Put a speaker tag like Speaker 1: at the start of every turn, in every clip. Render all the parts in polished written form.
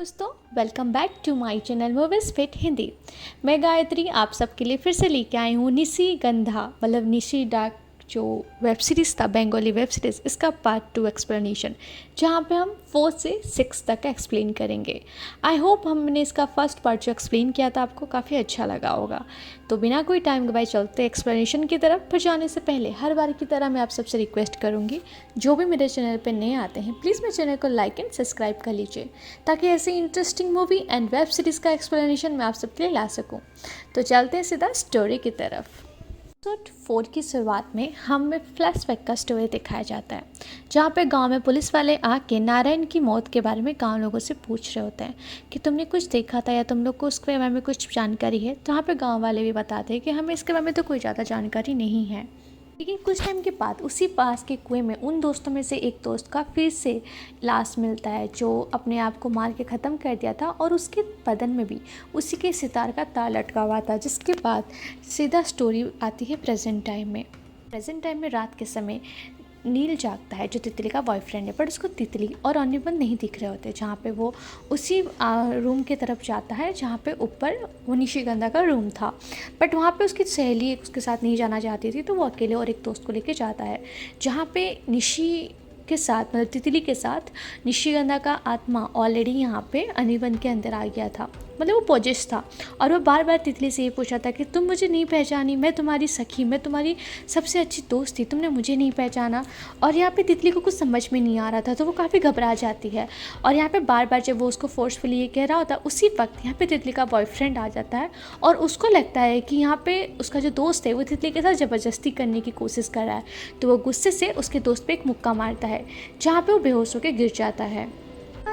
Speaker 1: दोस्तों, welcome back to my channel movies fit Hindi. मैं गायत्री आप सबके लिए फिर से लेके आई हूँ निशिगंधा मतलब निशी डार्क जो वेब सीरीज़ था, बंगाली वेब सीरीज़, इसका पार्ट 2 एक्सप्लेनेशन, जहाँ पे हम 4 से 6 तक का एक्सप्लेन करेंगे। आई होप हमने इसका फर्स्ट पार्ट जो एक्सप्लेन किया था आपको काफ़ी अच्छा लगा होगा। तो बिना कोई टाइम गवाए चलते एक्सप्लेनेशन की तरफ। फिर जाने से पहले हर बार की तरह मैं आप सबसे रिक्वेस्ट करूँगी, जो भी मेरे चैनल पर नए आते हैं प्लीज़ मेरे चैनल को लाइक एंड सब्सक्राइब कर लीजिए, ताकि ऐसे interesting movie and web series का एक्सप्लेनेशन मैं आप सबके लिए ला सकूं। तो चलते हैं सीधा स्टोरी की तरफ। एपिसोड 4 की शुरुआत में हमें फ्लैशबैक का स्टोरी दिखाया जाता है, जहाँ पे गांव में पुलिस वाले आके नारायण की मौत के बारे में गांव लोगों से पूछ रहे होते हैं कि तुमने कुछ देखा था या तुम लोग को उसके बारे में कुछ जानकारी है। जहाँ पे गांव वाले भी बताते हैं कि हमें इसके बारे में तो कोई ज़्यादा जानकारी नहीं है। लेकिन कुछ टाइम के बाद उसी पास के कुएं में उन दोस्तों में से एक दोस्त का फिर से लाश मिलता है, जो अपने आप को मार के ख़त्म कर दिया था, और उसके बदन में भी उसी के सितार का तार लटका हुआ था। जिसके बाद सीधा स्टोरी आती है प्रेजेंट टाइम में। प्रेजेंट टाइम में रात के समय नील जागता है, जो तितली का बॉयफ्रेंड है, पर उसको तितली और अनिरुद्ध नहीं दिख रहे होते। जहाँ पे वो उसी रूम की तरफ जाता है जहाँ पे ऊपर वो निशिगंधा का रूम था, बट वहाँ पे उसकी सहेली उसके साथ नहीं जाना चाहती थी, तो वो अकेले और एक दोस्त को लेके जाता है। जहाँ पे निशी के साथ मतलब तितली के साथ निशिगंधा का आत्मा ऑलरेडी यहाँ पे अनिरुद्ध के अंदर आ गया था, मतलब वो पोजेस था। और वो बार बार तितली से ये पूछा था कि तुम मुझे नहीं पहचानी, मैं तुम्हारी सखी, मैं तुम्हारी सबसे अच्छी दोस्त थी, तुमने मुझे नहीं पहचाना। और यहाँ पे तितली को कुछ समझ में नहीं आ रहा था, तो वो काफ़ी घबरा जाती है। और यहाँ पे बार बार जब वो उसको फोर्सफुली ये कह रहा होता है, उसी वक्त यहाँ पे तितली का बॉयफ्रेंड आ जाता है, और उसको लगता है कि यहाँ पे उसका जो दोस्त है वो तितली के साथ ज़बरदस्ती करने की कोशिश कर रहा है। तो वो गुस्से से उसके दोस्त पे एक मुक्का मारता है, जहाँ पे वो बेहोश होकर गिर जाता है।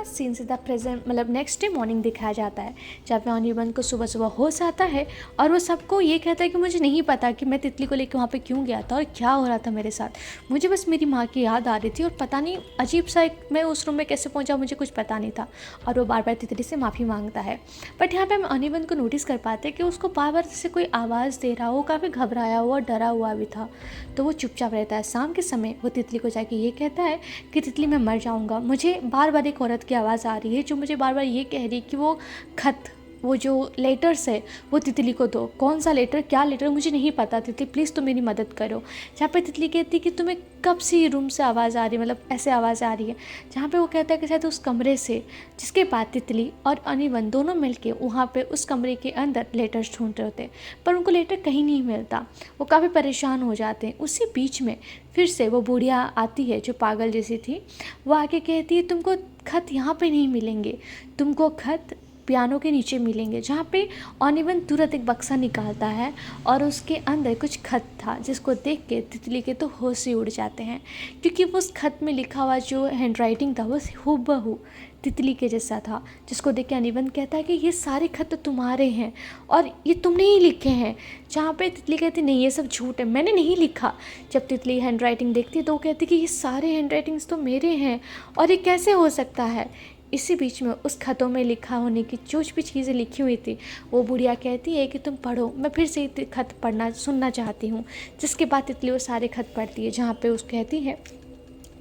Speaker 1: सीन सीधा प्रेजेंट मतलब नेक्स्ट डे मॉर्निंग दिखाया जाता है, जहाँ पे अनिरुद्ध को सुबह सुबह होश आता है, और वो सबको ये कहता है कि मुझे नहीं पता कि मैं तितली को लेकर वहाँ पे क्यों गया था और क्या हो रहा था मेरे साथ। मुझे बस मेरी माँ की याद आ रही थी, और पता नहीं अजीब सा एक मैं उस रूम में कैसे पहुँचा, मुझे कुछ पता नहीं था। और वो बार बार तितली से माफ़ी मांगता है। बट यहाँ पर हम अनिरुद्ध को नोटिस कर पाते हैं कि उसको बार बार जैसे कोई आवाज़ दे रहा हो, काफ़ी घबराया हुआ डरा हुआ भी था। तो वो चुपचाप रहता है। शाम के समय वो तितली को जाके ये कहता है कि तितली मैं मर जाऊँगा, मुझे बार बार एक औरत की आवाज़ आ रही है जो मुझे बार बार ये कह रही है कि वो खत, वो जो लेटर्स है वो तितली को दो। कौन सा लेटर, क्या लेटर, मुझे नहीं पता, तितली प्लीज़ तुम मेरी मदद करो। जहाँ पे तितली कहती है कि तुम्हें कब से ये रूम से आवाज़ आ रही है, मतलब ऐसे आवाज़ आ रही है। जहाँ पे वो कहता है कि शायद उस कमरे से। जिसके बाद तितली और अनिरुद्ध दोनों मिलके वहाँ पे उस कमरे के अंदर लेटर्स ढूंढ रहे होते हैं, पर उनको लेटर कहीं नहीं मिलता। वो काफ़ी परेशान हो जाते हैं। उसी बीच में फिर से वो बुढ़िया आती है जो पागल जैसी थी। वो आके कहती है तुमको खत यहाँ पे नहीं मिलेंगे, तुमको खत पियानो के नीचे मिलेंगे। जहाँ पे अनिरुद्ध तुरंत एक बक्सा निकालता है, और उसके अंदर कुछ खत था, जिसको देख के तितली के तो होश ही उड़ जाते हैं, क्योंकि वो उस खत में लिखा हुआ जो हैंडराइटिंग था वो हूबहू तितली के जैसा था। जिसको देख के अनिरुद्ध कहता है कि ये सारे खत तो तुम्हारे हैं और ये तुमने ही लिखे हैं। जहाँ पे तितली कहती नहीं ये सब झूठ है, मैंने नहीं लिखा। जब तितली हैंडराइटिंग देखती है तो वो कहती कि ये सारे हैंडराइटिंग्स तो मेरे हैं, और ये कैसे हो सकता है। इसी बीच में उस खतों में लिखा होने की जो भी चीज़ें लिखी हुई थी, वो बुढ़िया कहती है कि तुम पढ़ो, मैं फिर से ये खत पढ़ना सुनना चाहती हूँ। जिसके बाद तितली वो सारे खत पढ़ती है, जहाँ पे उस कहती है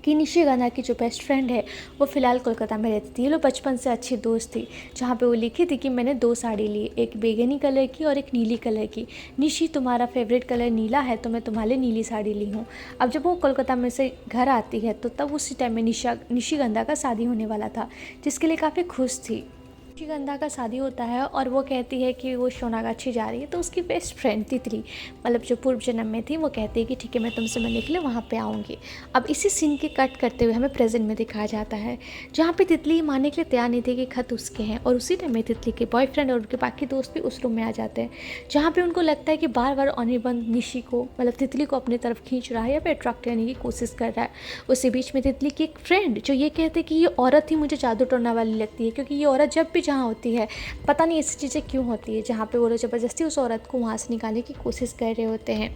Speaker 1: कि निशिगंधा की जो बेस्ट फ्रेंड है वो फ़िलहाल कोलकाता में रहती थी। ये लोग बचपन से अच्छी दोस्त थी। जहाँ पे वो लिखी थी कि मैंने 2 साड़ी ली, एक बैंगनी कलर की और एक नीली कलर की। निशी तुम्हारा फेवरेट कलर नीला है, तो मैं तुम्हारे लिए नीली साड़ी ली हूँ। अब जब वो कोलकाता में से घर आती है, तो तब उसी टाइम में निशिगंधा का शादी होने वाला था, जिसके लिए काफ़ी खुश थी। निशिगंधा का शादी होता है, और वो कहती है कि वो सोनागाछी जा रही है, तो उसकी बेस्ट फ्रेंड तितली मतलब जो पूर्व जन्म में थी, वो कहती है कि ठीक है मैं तुमसे मिलने के लिए वहाँ पे आऊँगी। अब इसी सीन के कट करते हुए हमें प्रेजेंट में दिखाया जाता है, जहाँ पे तितली मानने के लिए तैयार नहीं थी कि खत उसके हैं, और उसी टाइम में तितली के बॉयफ्रेंड और उनके बाकी दोस्त भी उस रूम में आ जाते हैं, जहाँ पर उनको लगता है कि बार बार अनिरुद्ध निशी को मतलब तितली को अपनी तरफ खींच रहा है या फिर अट्रैक्ट करने की कोशिश कर रहा है। उसी बीच में तितली की एक फ्रेंड जो ये कहते कि ये औरत ही मुझे जादू टोना वाली लगती है, क्योंकि ये औरत जब भी जहाँ होती है पता नहीं ऐसी चीज़ें क्यों होती है, जहाँ पे वो लोग ज़बरदस्ती उस औरत को वहाँ से निकालने की कोशिश कर रहे होते हैं।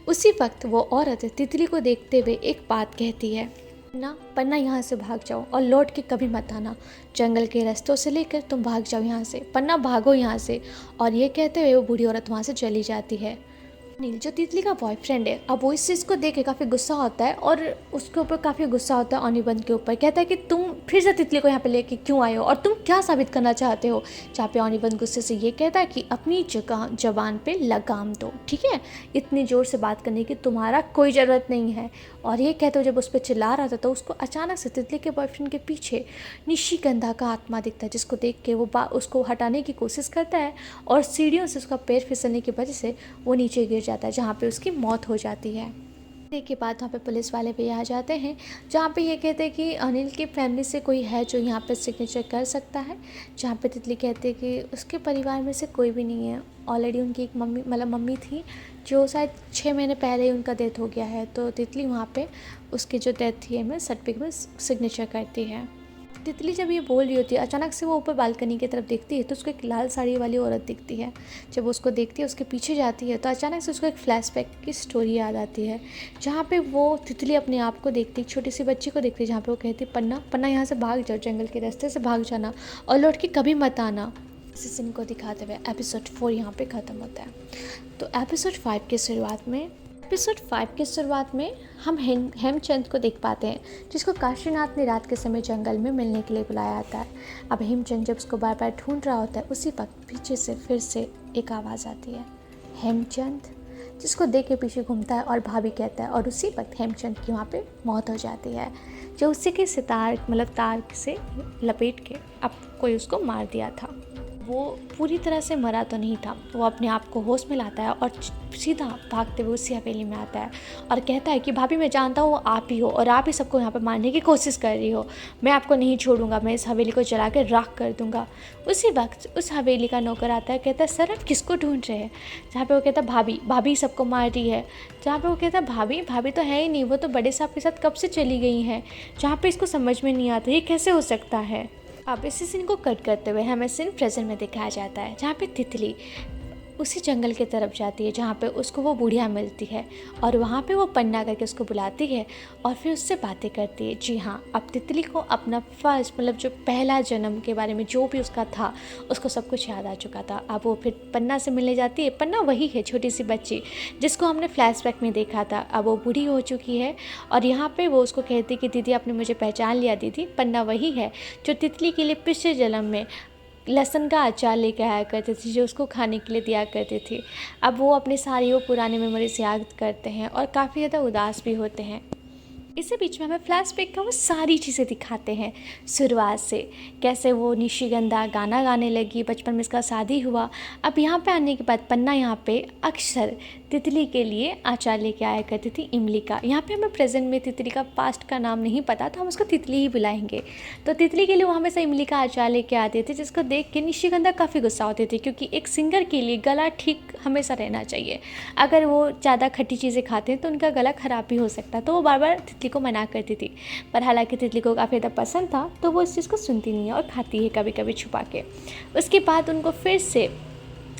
Speaker 1: उसी वक्त वो औरत तितली को देखते हुए एक बात कहती है, पन्ना पन्ना यहाँ से भाग जाओ और लौट के कभी मत आना। जंगल के रास्तों से लेकर तुम भाग जाओ यहाँ से, पन्ना भागो यहाँ से। और ये कहते हुए वो बूढ़ी औरत वहाँ से चली जाती है। नील जो तितली का बॉयफ्रेंड है, अब वो इस चीज़ को देख के काफ़ी गुस्सा होता है और उसके ऊपर काफ़ी गुस्सा होता है अनिबंध के ऊपर। कहता है कि तुम फिर से तितली को यहाँ पे लेके क्यों आए हो और तुम क्या साबित करना चाहते हो। जहाँ पे अनिबंध गुस्से से ये कहता है कि अपनी जगह जबान पे लगाम दो, ठीक है, इतनी ज़ोर से बात करने की तुम्हारा कोई ज़रूरत नहीं है। और ये कहते हुए जब उस पर चिल्ला रहा था तो उसको अचानक से तितली के बॉयफ्रेंड के पीछे निशिगंधा का आत्मा दिखता है, जिसको देख के वो उसको हटाने की कोशिश करता है और सीढ़ियों से उसका पैर फिसलने की वजह से वो नीचे गिर जाता है, जहाँ पे उसकी मौत हो जाती है। के बाद वहाँ पे पुलिस वाले भी आ जाते हैं, जहाँ पे ये कहते हैं कि अनिल की फैमिली से कोई है जो यहाँ पे सिग्नेचर कर सकता है। जहाँ पे तितली कहते हैं कि उसके परिवार में से कोई भी नहीं है, ऑलरेडी उनकी एक मम्मी थी जो शायद 6 महीने पहले ही उनका डेथ हो गया है। तो तितली वहाँ पे उसकी जो डेथ थी में सर्टिफिकेट में सिग्नेचर करती है। तितली जब ये बोल रही होती है, अचानक से वो ऊपर बालकनी की तरफ देखती है तो उसको एक लाल साड़ी वाली औरत दिखती है। जब वो उसको देखती है, उसके पीछे जाती है तो अचानक से उसको एक फ्लैशबैक की स्टोरी याद आती है, जहाँ पे वो तितली अपने आप को देखती है, एक छोटी सी बच्ची को देखती है, जहाँ पे वो कहती है पन्ना पन्ना यहाँ से भाग जाओ, जंगल के रास्ते से भाग जाना और लौट के कभी मत आना। इस सीन को दिखाते हुए एपिसोड 4 यहाँ पे ख़त्म होता है। तो एपिसोड 5 के शुरुआत में हम हेमचंद को देख पाते हैं, जिसको काशीनाथ ने रात के समय जंगल में मिलने के लिए बुलाया आता है। अब हेमचंद जब उसको बार बार ढूंढ रहा होता है, उसी वक्त पीछे से फिर से एक आवाज़ आती है, हेमचंद, जिसको देख के पीछे घूमता है और भाभी कहता है, और उसी वक्त हेमचंद की वहाँ पे मौत हो जाती है, जो उसी के सितार तार से लपेट के अब कोई उसको मार दिया था। वो पूरी तरह से मरा तो नहीं था, वो अपने आप को होश में लाता है और सीधा भागते हुए उसी हवेली में आता है और कहता है कि भाभी मैं जानता हूँ वो आप ही हो और आप ही सबको यहाँ पर मारने की कोशिश कर रही हो, मैं आपको नहीं छोड़ूंगा, मैं इस हवेली को जला के राख कर दूंगा। उसी वक्त उस हवेली का नौकर आता है, कहता है सर आप किसको ढूंढ रहे हैं। जहाँ पे वो कहता है भाभी सबको मार रही है। जहाँ पे वो कहता है भाभी तो है ही नहीं, वो तो बड़े साहब के साथ कब से चली गई हैं। जहाँ पे इसको समझ में नहीं आता ये कैसे हो सकता है। अब इसी सीन को कट करते हुए हमें सीन प्रेजेंट में दिखाया जाता है, जहाँ पे तितली उसी जंगल की तरफ जाती है जहाँ पे उसको वो बुढ़िया मिलती है और वहाँ पे वो पन्ना करके उसको बुलाती है और फिर उससे बातें करती है। जी हाँ, अब तितली को अपना फर्स्ट जो पहला जन्म के बारे में जो भी उसका था उसको सब कुछ याद आ चुका था। अब वो फिर पन्ना से मिलने जाती है। पन्ना वही है, छोटी सी बच्ची जिसको हमने फ्लैशबैक में देखा था। अब वो बूढ़ी हो चुकी है और यहाँ पर वो उसको कहती कि दीदी आपने मुझे पहचान लिया। दीदी पन्ना वही है जो तितली के लिए पिछले जन्म में लहसुन का अचार लेके आया करती थी, जो उसको खाने के लिए दिया करती थी। अब वो अपनी सारी वो पुरानी मेमोरीज याद करते हैं और काफ़ी ज़्यादा उदास भी होते हैं। इसी बीच में हमें फ्लैशबैक का वो सारी चीज़ें दिखाते हैं, शुरुआत से कैसे वो निशिगंधा गाना गाने लगी, बचपन में इसका शादी हुआ। अब यहाँ पे आने के बाद पन्ना यहाँ पे अक्सर तितली के लिए अचार लेके आया करती थी, इमली का। यहाँ पे हमें प्रेजेंट में तितली का पास्ट का नाम नहीं पता, तो हम उसको तितली ही बुलाएंगे। तो तितली के लिए वो हमेशा इमली का अचार लेके आते थे, जिसको देख के निशिगंधा काफ़ी गुस्सा होती थी, क्योंकि एक सिंगर के लिए गला ठीक हमेशा रहना चाहिए। अगर वो ज़्यादा खट्टी चीज़ें खाते हैं तो उनका गला ख़राब भी हो सकता है। तो वो बार बार तितली को मना करती थी, पर हालांकि तितली को काफ़ी ज़्यादा पसंद था तो वो इस चीज़ को सुनती नहीं है और खाती है कभी कभी छुपा के। उसके बाद उनको फिर से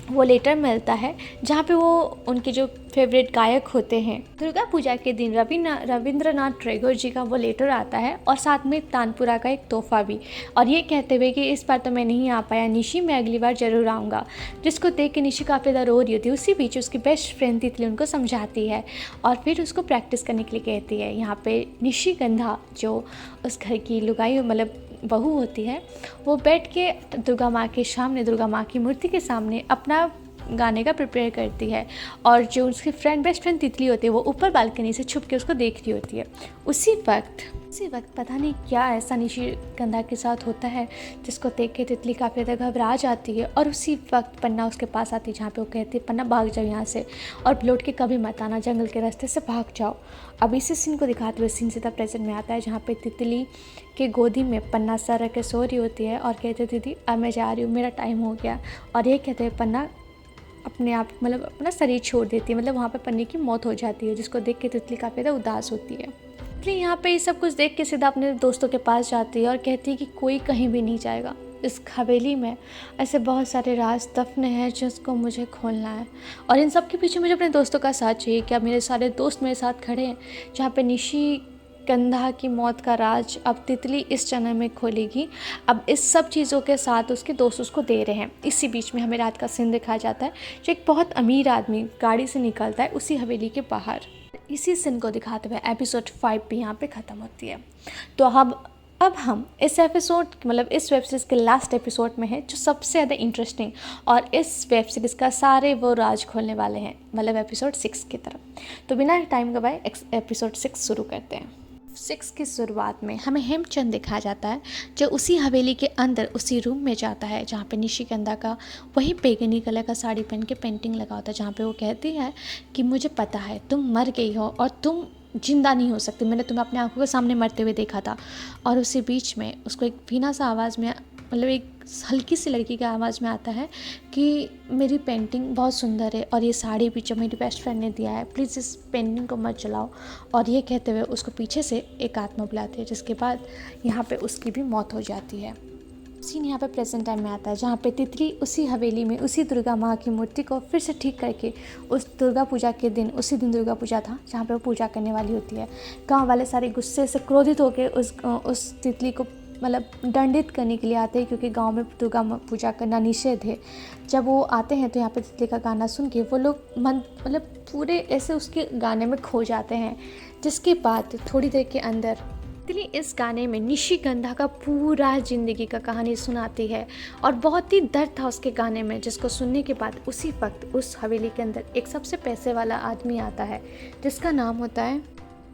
Speaker 1: वो लेटर मिलता है, जहाँ पे वो उनके जो फेवरेट गायक होते हैं, दुर्गा पूजा के दिन रविंद्रनाथ टैगोर जी का वो लेटर आता है और साथ में तानपुरा का एक तोहफा भी, और ये कहते हुए कि इस बार तो मैं नहीं आ पाया निशी, मैं अगली बार ज़रूर आऊँगा। जिसको देख के निशी काफ़ी ज़्यादा रो रही होती है। उसी बीच उसकी बेस्ट फ्रेंड तितली उनको समझाती है और फिर उसको प्रैक्टिस करने के लिए कहती है। यहाँ पे निशिगंधा जो उस घर की लुगाई बहू होती है, वो बैठ के दुर्गा माँ के सामने, दुर्गा माँ की मूर्ति के सामने अपना गाने का प्रिपेयर करती है और जो उसकी बेस्ट फ्रेंड तितली होती है वो ऊपर बालकनी से छुप के उसको देख रही होती है। उसी वक्त पता नहीं क्या ऐसा निशिगंधा के साथ होता है जिसको देख के तितली काफ़ी ज़्यादा घबरा जाती है और उसी वक्त पन्ना उसके पास आती है, जहाँ पे वो कहती है पन्ना भाग जाओ यहाँ से और लौट के कभी मत आना, जंगल के रास्ते से भाग जाओ। अब इसी सीन को दिखाते हुए सीन सीधा प्रेजेंट में आता है, जहाँ पे तितली के गोदी में पन्ना सर रख के सो रही होती है और कहते दीदी अब मैं जा रही हूँ, मेरा टाइम हो गया। और ये कहते हैं पन्ना अपने आप अपना शरीर छोड़ देती है, वहाँ पे पन्ने की मौत हो जाती है, जिसको देख के तितली काफ़ी ज़्यादा उदास होती है। तितली यहाँ पे ये सब कुछ देख के सीधा अपने दोस्तों के पास जाती है और कहती है कि कोई कहीं भी नहीं जाएगा, इस हवेली में ऐसे बहुत सारे राज दफन हैं जिसको मुझे खोलना है और इन सब के पीछे मुझे अपने दोस्तों का साथ चाहिए। क्या मेरे सारे दोस्त मेरे साथ खड़े हैं? जहाँ पे निशी गंधा की मौत का राज अब तितली इस जन्म में खोलेगी। अब इस सब चीज़ों के साथ उसके दोस्त उसको दे रहे हैं। इसी बीच में हमें रात का सीन दिखाया जाता है, जो एक बहुत अमीर आदमी गाड़ी से निकलता है उसी हवेली के बाहर। इसी सीन को दिखाते हुए एपिसोड 5 भी यहाँ पे ख़त्म होती है। तो अब हम इस एपिसोड मतलब इस वेब सीरीज़ के लास्ट एपिसोड में है, जो सबसे ज़्यादा इंटरेस्टिंग और इस वेब सीरीज़ का सारे वो राज खोलने वाले हैं, मतलब एपिसोड 6 की तरफ। तो बिना टाइम गवाए एपिसोड 6 शुरू करते हैं। 6 की शुरुआत में हमें हेमचंद दिखाया जाता है, जो उसी हवेली के अंदर उसी रूम में जाता है जहाँ पे निशिगंधा का वही बैगनी कलर का साड़ी पहन के पेंटिंग लगा होता है, जहाँ पे वो कहती है कि मुझे पता है तुम मर गई हो और तुम जिंदा नहीं हो सकती, मैंने तुम्हें अपने आंखों के सामने मरते हुए देखा था। और उसी बीच में उसको एक भीना सा आवाज़ में, मतलब एक हल्की सी लड़की की आवाज़ में आता है कि मेरी पेंटिंग बहुत सुंदर है और ये साड़ी भी जो मेरी बेस्ट फ्रेंड ने दिया है, प्लीज़ इस पेंटिंग को मत जलाओ। और ये कहते हुए उसको पीछे से एक आत्मा बुलाती है, जिसके बाद यहाँ पे उसकी भी मौत हो जाती है। सीन यहाँ पे प्रेजेंट टाइम में आता है, जहाँ पे तितली उसी हवेली में उसी दुर्गा माँ की मूर्ति को फिर से ठीक करके उस दुर्गा पूजा के दिन, उसी दिन दुर्गा पूजा था जहाँ पे वो पूजा करने वाली होती है। गांव वाले सारे गुस्से से क्रोधित होकर उस तितली को मतलब दंडित करने के लिए आते हैं, क्योंकि गांव में दुर्गा पूजा करना निषेध है। जब वो आते हैं तो यहाँ पे तितली का गाना सुन के वो लोग मतलब पूरे ऐसे उसके गाने में खो जाते हैं। जिसके बाद थोड़ी देर के अंदर तितली इस गाने में निशिगंधा का पूरा ज़िंदगी का कहानी सुनाती है और बहुत ही दर्द था उसके गाने में, जिसको सुनने के बाद उसी वक्त उस हवेली के अंदर एक सबसे पैसे वाला आदमी आता है, जिसका नाम होता है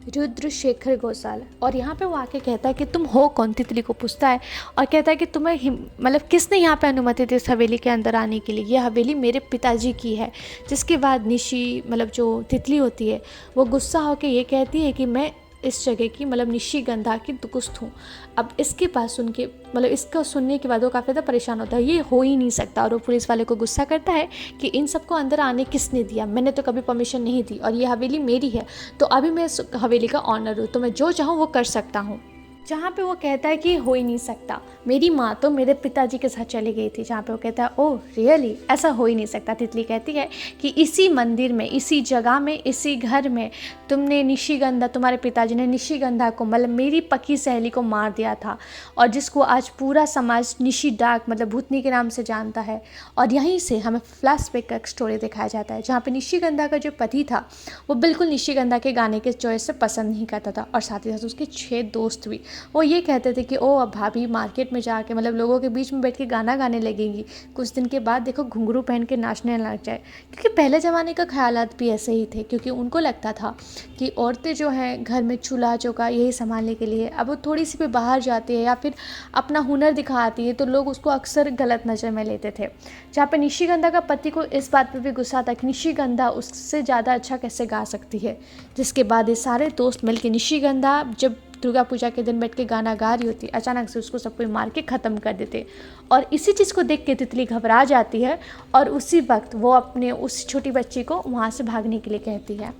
Speaker 1: रुद्रशेखर घोषाल। और यहाँ पे वो आके कहता है कि तुम हो कौन, तितली को पूछता है और कहता है कि तुम्हें मतलब किसने यहाँ पे अनुमति दी इस हवेली के अंदर आने के लिए, यह हवेली मेरे पिताजी की है। जिसके बाद निशी मतलब जो तितली होती है वो गुस्सा होकर ये कहती है कि मैं इस जगह की मतलब निशिगंधा की दुकुस्त हूँ। अब इसके पास सुन के मतलब इसको सुनने के बाद वो काफ़ी ज़्यादा परेशान होता है, ये हो ही नहीं सकता। और वो पुलिस वाले को गुस्सा करता है कि इन सबको अंदर आने किसने दिया, मैंने तो कभी परमिशन नहीं दी और ये हवेली मेरी है, तो अभी मैं इस हवेली का ऑनर हूँ, तो मैं जो चाहूँ वो कर सकता हूँ। जहाँ पे वो कहता है कि हो ही नहीं सकता, मेरी माँ तो मेरे पिताजी के साथ चली गई थी। जहाँ पे वो कहता है ओह रियली, ऐसा हो ही नहीं सकता। तितली कहती है कि इसी मंदिर में, इसी जगह में, इसी घर में तुमने निशिगंधा, तुम्हारे पिताजी ने निशिगंधा को मतलब मेरी पक्की सहेली को मार दिया था, और जिसको आज पूरा समाज निशी डाक मतलब भूतनी के नाम से जानता है। और यहीं से हमें फ्लैशबैक का स्टोरी दिखाया जाता है, जहाँ पे निशिगंधा का जो पति था वो बिल्कुल निशिगंधा के गाने के चॉइस से पसंद नहीं करता था, और साथ ही साथ उसके 6 दोस्त भी वो ये कहते थे कि ओ अब भाभी मार्केट में जाके मतलब लोगों के बीच में बैठ के गाना गाने लगेंगी, कुछ दिन के बाद देखो घुंघरू पहन के नाचने लग जाए। क्योंकि पहले ज़माने का ख्यालात भी ऐसे ही थे, क्योंकि उनको लगता था कि औरतें जो हैं घर में चूल्हा चौका यही संभालने के लिए, अब वो थोड़ी सी भी बाहर जाती है या फिर अपना हुनर दिखाती है तो लोग उसको अक्सर गलत नज़र में लेते थे। जहाँ पे निशिगंधा का पति को इस बात पर भी गुस्सा था कि निशिगंधा उससे ज़्यादा अच्छा कैसे गा सकती है। जिसके बाद ये सारे दोस्त मिलकर निशिगंधा जब दुर्गा पूजा के दिन बैठ के गाना गा रही होती, अचानक से उसको सब कोई मार के ख़त्म कर देते। और इसी चीज़ को देख के तितली घबरा जाती है और उसी वक्त वो अपने उस छोटी बच्ची को वहाँ से भागने के लिए कहती है।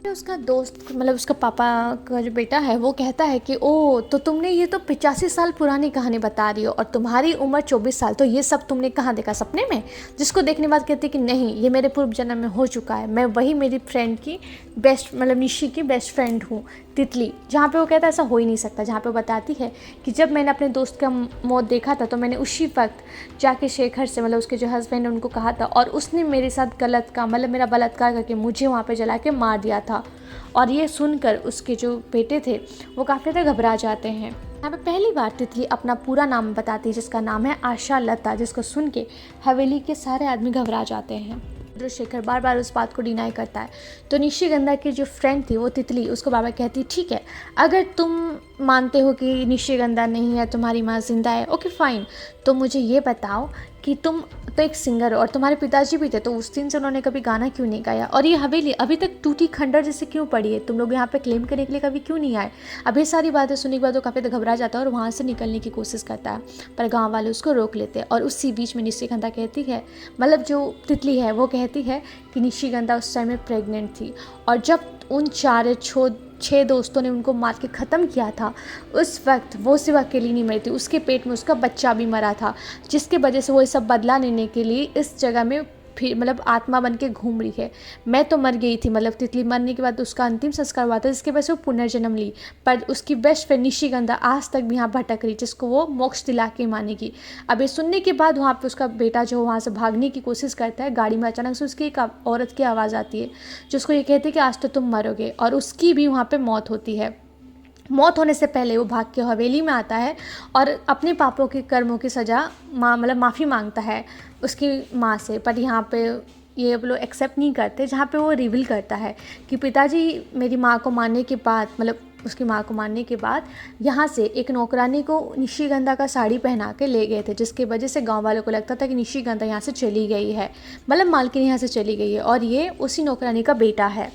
Speaker 1: उसका दोस्त मतलब उसका पापा का जो बेटा है वो कहता है कि ओ तो तुमने ये तो 85 साल पुरानी कहानी बता रही हो और तुम्हारी उम्र 24 साल, तो ये सब तुमने कहाँ देखा, सपने में? जिसको देखने बाद कहती है कि नहीं, ये मेरे पूर्व जन्म में हो चुका है, मैं वही मेरी फ्रेंड की बेस्ट मतलब निशी की बेस्ट फ्रेंड हूँ तितली। जहाँ पे वो कहता है ऐसा हो ही नहीं सकता। जहाँ पे वो बताती है कि जब मैंने अपने दोस्त का मौत देखा था तो मैंने उसी वक्त जाके शेखर से मतलब उसके जो हस्बैंड उनको कहा था, और उसने मेरे साथ गलत काम मतलब मेरा बलात्कार करके मुझे वहाँ पे जला के मार दिया था। और ये सुनकर उसके जो बेटे थे वो काफ़ी ज़्यादा घबरा जाते हैं। यहाँ पे पहली बार तितली अपना पूरा नाम बताती है, जिसका नाम है आशा लता, जिसको सुन के हवेली के सारे आदमी घबरा जाते हैं। रुद्रशेखर बार बार उस बात को डिनाई करता है, तो निशिगंधा की जो फ्रेंड थी वो तितली उसको बार बार कहती है ठीक है, अगर तुम मानते हो कि निशिगंधा नहीं है, तुम्हारी माँ जिंदा है, ओके फाइन, तो मुझे ये बताओ कि तुम तो एक सिंगर हो और तुम्हारे पिताजी भी थे, तो उस दिन से उन्होंने कभी गाना क्यों नहीं गाया, और ये हवेली अभी तक टूटी खंडर जैसे क्यों पड़ी है, तुम लोग यहाँ पे क्लेम करने के लिए कभी क्यों नहीं आए? अब ये सारी बातें सुनने के बाद वो काफ़ी घबरा जाता है और वहाँ से निकलने की कोशिश करता है, पर गाँव वाले उसको रोक लेते हैं। और उसी बीच में निशिगंधा कहती है, मतलब जो तितली है वो कहती है कि निशिगंधा उस टाइम में प्रेग्नेंट थी, और जब उन 6 दोस्तों ने उनको मार के ख़त्म किया था उस वक्त वो सिर्फ अकेली नहीं मरी थी, उसके पेट में उसका बच्चा भी मरा था, जिसके वजह से वो ये सब बदला लेने के लिए इस जगह में फिर मतलब आत्मा बन के घूम रही है। मैं तो मर गई थी, मतलब तितली मरने के बाद उसका अंतिम संस्कार हुआ था, जिसके वजह से वो पुनर्जन्म ली, पर उसकी बेस्ट फ्रेंड निशिगंधा आज तक भी यहाँ भटक रही, जिसको वो मोक्ष दिला के मानेगी। अब ये सुनने के बाद वहाँ पे उसका बेटा जो वहाँ से भागने की कोशिश करता है, गाड़ी में अचानक से उसकी एक औरत की आवाज़ आती है जो उसको ये कहती है कि आज तो तुम मरोगे, और उसकी भी वहाँ पे मौत होती है। मौत होने से पहले वो भाग के हवेली में आता है और अपने पापों के कर्मों की सज़ा मतलब माफ़ी मांगता है उसकी माँ से, पर यहाँ पे ये अब लोग एक्सेप्ट नहीं करते, जहाँ पे वो रिवील करता है कि पिताजी मेरी माँ को मारने के बाद, मतलब उसकी माँ को मारने के बाद यहाँ से एक नौकरानी को निशिगंधा का साड़ी पहना के ले गए थे, जिसकी वजह से गांव वालों को लगता था कि निशिगंधा यहाँ से चली गई है, मतलब मालकिन यहाँ से चली गई है, और ये उसी नौकरानी का बेटा है।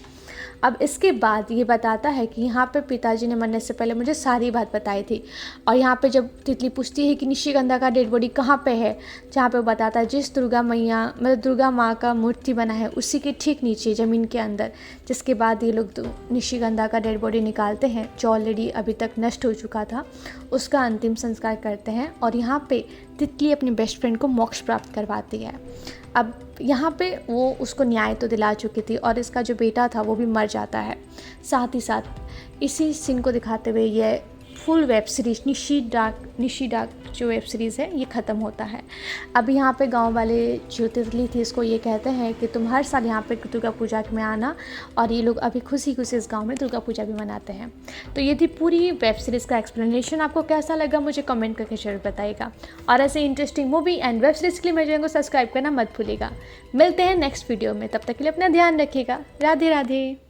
Speaker 1: अब इसके बाद ये बताता है कि यहाँ पे पिताजी ने मरने से पहले मुझे सारी बात बताई थी, और यहाँ पे जब तितली पूछती है कि निशिगंधा का डेड बॉडी कहाँ पे है, जहाँ पे वो बताता है जिस दुर्गा मैया मतलब दुर्गा माँ का मूर्ति बना है उसी के ठीक नीचे ज़मीन के अंदर। जिसके बाद ये लोग निशिगंधा का डेड बॉडी निकालते हैं जो ऑलरेडी अभी तक नष्ट हो चुका था, उसका अंतिम संस्कार करते हैं, और यहाँ पे तितली अपनी बेस्ट फ्रेंड को मोक्ष प्राप्त करवाती है। अब यहाँ पे वो उसको न्याय तो दिला चुकी थी, और इसका जो बेटा था वो भी मर जाता है। साथ ही साथ इसी सीन को दिखाते हुए ये full web series Nishi dark जो वेब सीरीज़ है ये ख़त्म होता है। अब यहाँ पे गांव वाले जो तितली थी इसको ये कहते हैं कि तुम हर साल यहाँ पे दुर्गा पूजा में आना, और ये लोग अभी खुशी खुशी इस गांव में दुर्गा पूजा भी मनाते हैं। तो ये थी पूरी वेब सीरीज़ का एक्सप्लेनेशन। आपको कैसा लगा मुझे कमेंट करके जरूर बताइएगा, और ऐसे interesting movie and web series के लिए मेरे चैनल को सब्सक्राइब करना मत भूलिएगा। मिलते हैं नेक्स्ट वीडियो में, तब तक के लिए अपना ध्यान रखिएगा। राधे राधे।